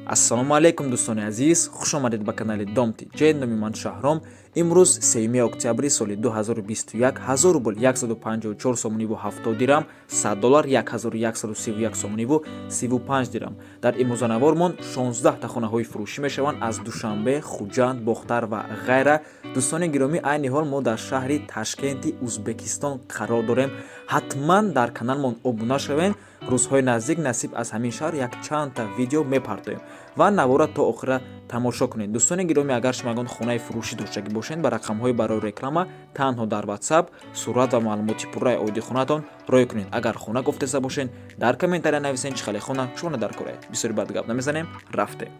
ассалому алайкум дӯстони азиз, хуш омадед ба канали Домти Ҷед. Номи ман Шаҳром. Имрӯз 3 октябри соли 2021 1000 рубл 154 сомониву 70 дирам, $100 1131 сомониву 35 дирам. Дар имрӯзанавормон 16 та хонаҳои фурӯшӣ мешаванд аз Душанбе, Хуҷанд, Бохтар ва ғайра. Дӯстони гиромӣ, айни ҳол мо дар шаҳри Ташкенти Узбекистон қарор дорем. ҳатман дар каналмон обуна шавед. рӯзҳои наздик насиб аз ҳамин шаҳр як чандта видео мепартоем ва навора то охира тамошо кунед. дӯстони гиромӣ, агар шумо ягон хонаи фурӯшӣ доштагӣ бошед, ба рақамҳои барои реклама танҳо дар WhatsApp сурат ва маълумоти пурраи оиди хонатон роё кунед. агар хона гуфтеса бошед, дар комментария нависед чӣ хели хона шумо дар кор. бисёри бад гап намезанем, рафтем.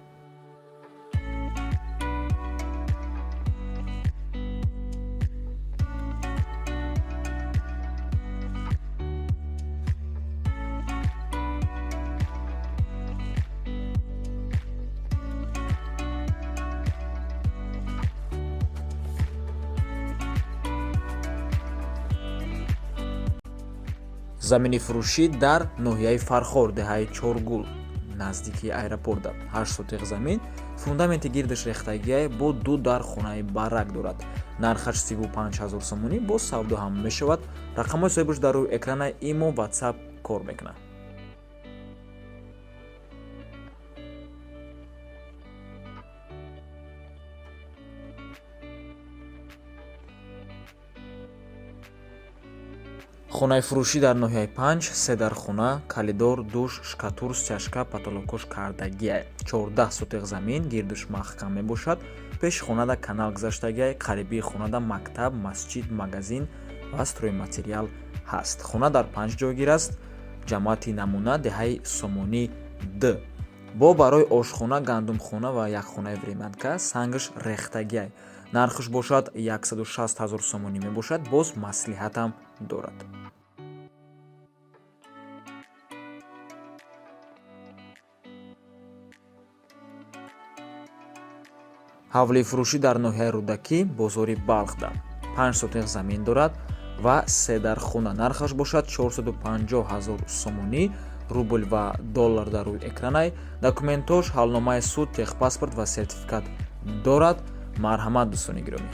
замини фурӯшӣ дар ноҳияи Фархор, деҳаи Чоргул, наздики аэропорта. 8 сотиқ замин, фундаменти гирдаш рехтагие бо 2 дар хонаи барак дорад. нархаш 35 000 сомонӣ, бо савдо ҳам мешавад. рақамҳои соҳибаш дар рӯи экрана имо, WhatsApp кор мекунад. хонаи фурӯшӣ дар ноҳияи 5, 3 дар хона, калидор, душ, шкатур, стяжка, паталонкош кардагия. 14 сотиқ замин, гирдуш маҳкам мебошад. пеши хонада канал гузаштагия, қарибии хонада мактаб, масҷид, магазин ва стройматериал ҳаст. хона дар 5 ҷойгир аст. ҷамоати намуна, деҳаи Сомонӣ Д. бо барои ошхона, гандумхона ва як хонаи времянка, сангаш рехтагия. нархаш бошад 160 000 сомонӣ мебошад, боз маслиҳатам дорад. ҳавлии фурӯшӣ дар ноҳияи Рӯдакӣ, бозори Балхда. 5 сотиқ замин дорад ва 3 дар хона. нархаш бошад 450 000 сомонӣ, рубл ва доллар дар рӯи экранай. документош ҳалномаи суд, техпаспорт ва сертификат дорад. марҳамат дӯстони гиромӣ.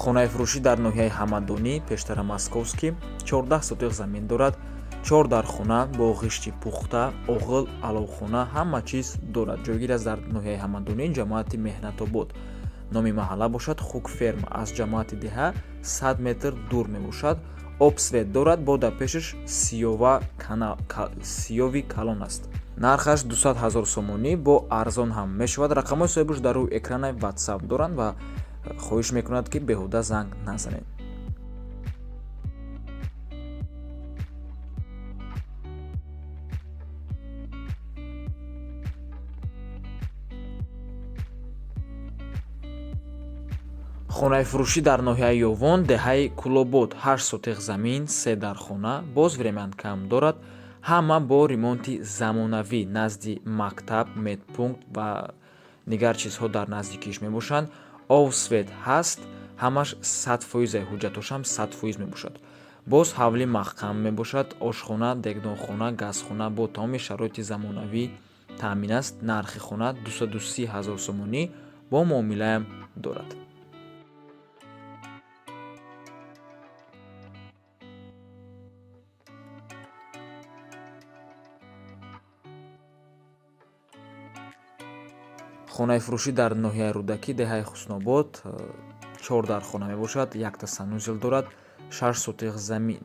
хонаи фурӯшӣ дар ноҳияи Ҳамадонӣ, пештара Московский, 14 сотиқ замин дорад. 4 дар хона, бо ғишти пухта, оғил, аловхона, ҳама чиз дорад. ҷойгир аст дар ноҳияи Ҳамадонӣ, ҷамоати Меҳнатобод. номи маҳалла бошад Хукферма. аз ҷамоати деҳа 100 метр дур мебошад. обсвет дорад, бо дар пешаш сиёви калон аст. нархаш 200 000 сомонӣ, бо арзон ҳам мешавад. рақамҳои соҳибаш дар рӯи экрана WhatsApp доранд ва хоҳиш мекунад ки беҳуда занг назанед. хонаи фурӯшӣ дар ноҳияи Ёвон, деҳаи Кулобод. 8 сотиқ замин, 3 дар хона, боз времянкаам дорад. ҳама бо ремонти замонавӣ, назди мактаб, медпункт ва дигар чизҳо дар наздикиш мебошанд. овсвет ҳаст, ҳамаш 100%, ҳуҷҷатошам 100% мебошад. боз ҳавлӣ маҳкам мебошад. ошхона, дегдонхона, газхона бо тамоми шароити замонавӣ таъмин аст. нархи хона 230 000 сомонӣ, бо муомилаам дорад. хонаи фурӯшӣ дар ноҳияи Рӯдакӣ, деҳаи Хуснобод, 4 дар хона мебошад. якта санузел дорад. 6 сотиқ замин.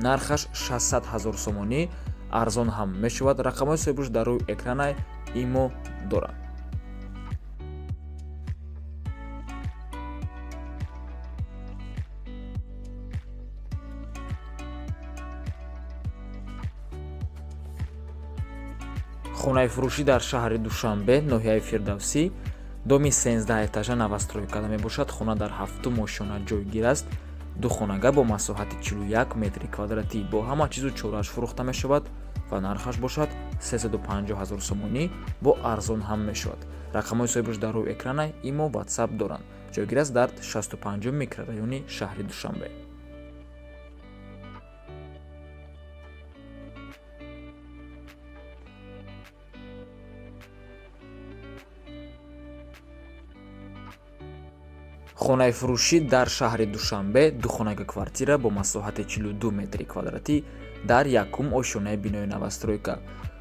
нархаш 600 000 сомонӣ, арзон ҳам мешавад. рақамҳои соҳибаш дар рӯи экранай имо дорад. хонаи фурӯшӣ дар шаҳри Душанбе, ноҳияи Фирдавсӣ, доми 13 этажа навастрой карда мебошад. хона дар 7 мошина ҷойгир аст. ду хонага бо масоҳати 41 метри квадратӣ, бо ҳама чизу чораш фурӯхта мешавад ва нархаш бошад 350 000 сомонӣ, бо арзон ҳам мешавад. рақамҳои соҳибаш дар рӯи экрана имо WhatsApp доранд. ҷойгир аст дар 65 микрорайони шаҳри Душанбе. хонаи фурӯшӣ дар шаҳри Душанбе духонага квартира бо масоҳати 42 метри квадратӣ дар якум ошёнаи бинои навастройка.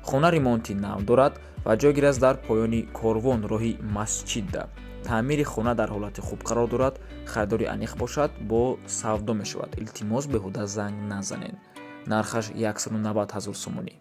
хона ремонти нав дорад ва ҷойгир аст дар поёни корвон роҳи масҷидда. таъмири хона дар ҳолати хуб қарор дорад. харидори аниқ бошад бо савдо мешавад. илтимос беҳуда занг назанед. нархаш 190 000 сомонӣ.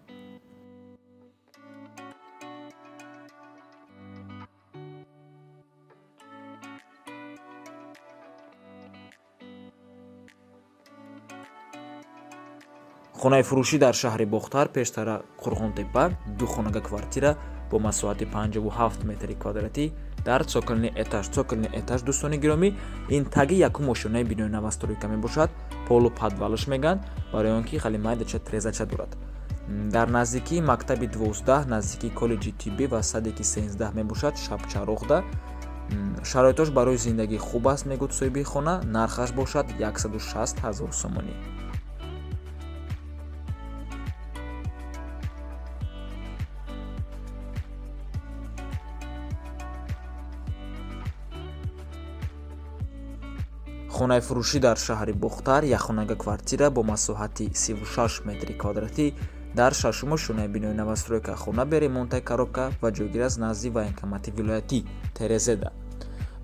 хонаи фурӯшӣ дар шаҳри Бохтар пештара Қурғонтепа духонага квартира бо масоҳати 57 метри квадратӣ дар цоколни этаж дӯстони гиромӣ ин таги якум ошёнаи бинои навастройка мебошад. полу падвалаш мегӯянд, барои он ки хеле майдача трезача дорад. дар наздикии мактаби 12 наздикии коллеҷи тиббӣ ва садики 13 мебошад. шабчароғда шароитош барои зиндагӣ хуб аст, мегӯяд соҳиби хона. нархаш бошад 160 000 сомонӣ. хонаи фурӯшӣ дар шаҳри Бохтар якхонага квартира бо масоҳати 36 метри квадратӣ дар шашум ошёнаи бинои навастройка. хона бе ремонтаи коробка ва ҷойгир аст назди военкомати вилоятӣ Терезеда.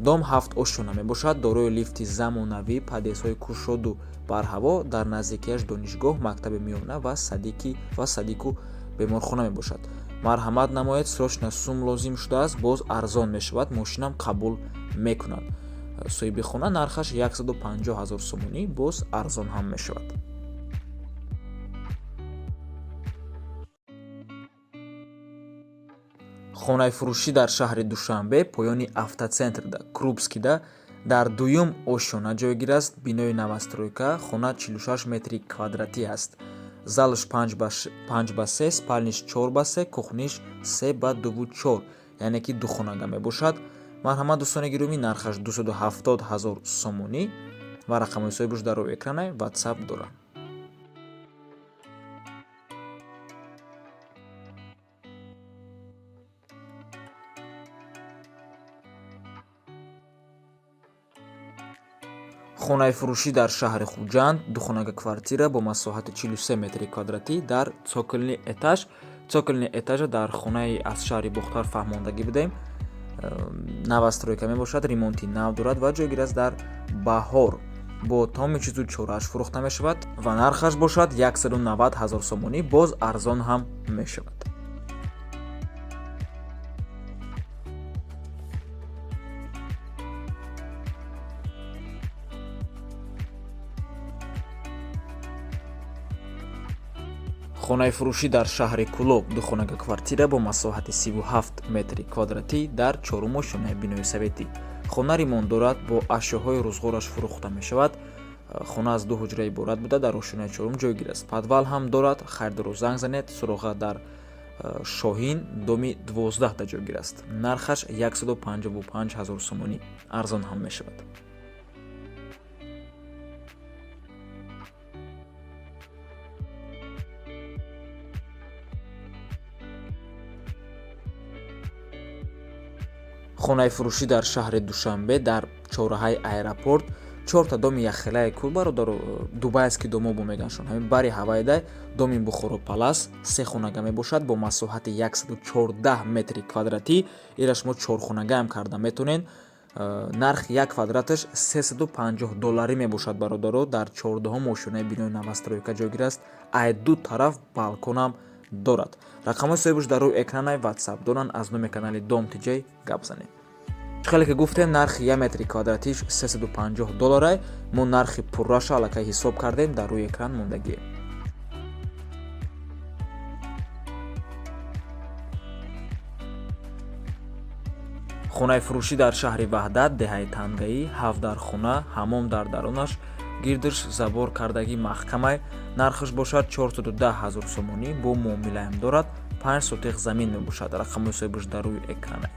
дом 7 ошёна мебошад. дорои лифти замонавӣ, подъездҳои кушоду барҳаво. дар наздикиаш донишгоҳ, мактаби миёна ва садику беморхона мебошад. марҳамат намоед, срочно сум лозим шудааст, боз арзон мешавад, мошинам қабул мекунад. соҳиби хона нархаш 150 000 сомонӣ, боз арзон ҳам мешавад. хонаи фурӯшӣ дар шаҳри Душанбе поёни автоцентрда Крупскида дар дуюм ошёна ҷойгир аст. бинои навастройка. хона 46 метри квадратӣ аст. залаш 5/3, спальниш 4/3, кухниш 3/2/4, яъне ки духонага мебошад. марҳамат дӯстони гиромӣ, нархаш 270 000 сомонӣ ва рақамҳои соҳибаш дар рӯи экрана WhatsApp доранд. хонаи фурӯшӣ дар шаҳри Хуҷанд духонага квартира бо масоҳати 43 метри квадратӣ дар цоколни этаж. цоколни этажа дар хонаи аз шаҳри Бохтар фаҳмондагӣ бидем. навастройка мебошад, ремонти нав дорад ва ҷойгир аст дар баҳор. бо томи чизу чорааш фурӯхта мешавад ва нархаш бошад 190 000 сомонӣ, боз арзон ҳам мешавад. хонаи фурӯшӣ дар шаҳри Кӯлоб духонага квартира бо масоҳати 37 метри квадратӣ дар чорум ошёнаи бинои советӣ. хона ремонт дорад, бо ашёҳои рӯзғораш фурӯхта мешавад. хона аз 2 ҳуҷра иборат буда дар ошёнаи чорум ҷойгир аст. подвал ҳам дорад. харидорро занг занед. суроға дар Шоҳин доми 12 ҷойгир аст. нархаш 155 000 сомонӣ, арзон ҳам мешавад. хонаи фурӯшӣ дар шаҳри Душанбе дар чораҳаи аэропорт 4 доми яхелаи кӯл бародаро дубайский домобу мегашон. ҳамин бари ҳавайда доми Бухоро Палас 3 хонага мебошад бо масоҳати 114 метри квадратӣ. ира шумо 4 хонагаам карда метонен. нархи як квадраташ $350 мебошад бародаро. дар 14 ошёнаи бинои навастройка ҷойгир аст. ай ду тараф балконам дорад. рақамҳои соҳибаш дар рӯи экрана WhatsApp доранд. аз номи канали Dom TJ гап занед. хеле ки гуфтем, нархи 1 метри квадратиш $350. мо нархи пурраша аллакай ҳисоб кардем, дар рӯи экран мондагием. хонаи фурӯшӣ дар шаҳри Ваҳдат, деҳаи Тангаӣ, 7 дар хона, ҳаммом дар дарунаш, гирдаш забор кардагӣ маҳкамай. нархаш бошад 410 000 сомонӣ, бо муомилаам дорад. 5 сотиқ замин мебошад. рақамҳои соҳибаш дар рӯи экрана.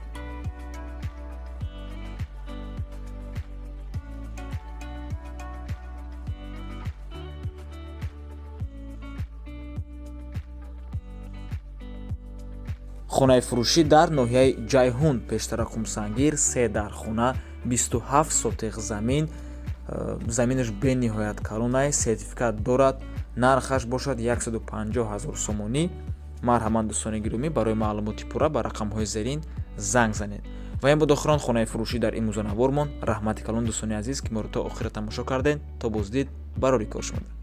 хонаи фурӯшӣ дар ноҳияи ҷайҳун пештарақумсангир 3 дархона 27 сотиқ заминаш бениҳоят калонай сертификат дорад. Нархаш бошад 150 000 сомонӣ. марҳамат дӯстони гиромӣ, барои маълумоти пурра ба рақамҳои зерин занг занед. ва ин буд охирон хонаи фурӯшӣ дар имрӯза навормон. раҳмати калон дӯстони азиз ки моро то охира тамошо кардед. То боздид барори кор шумода.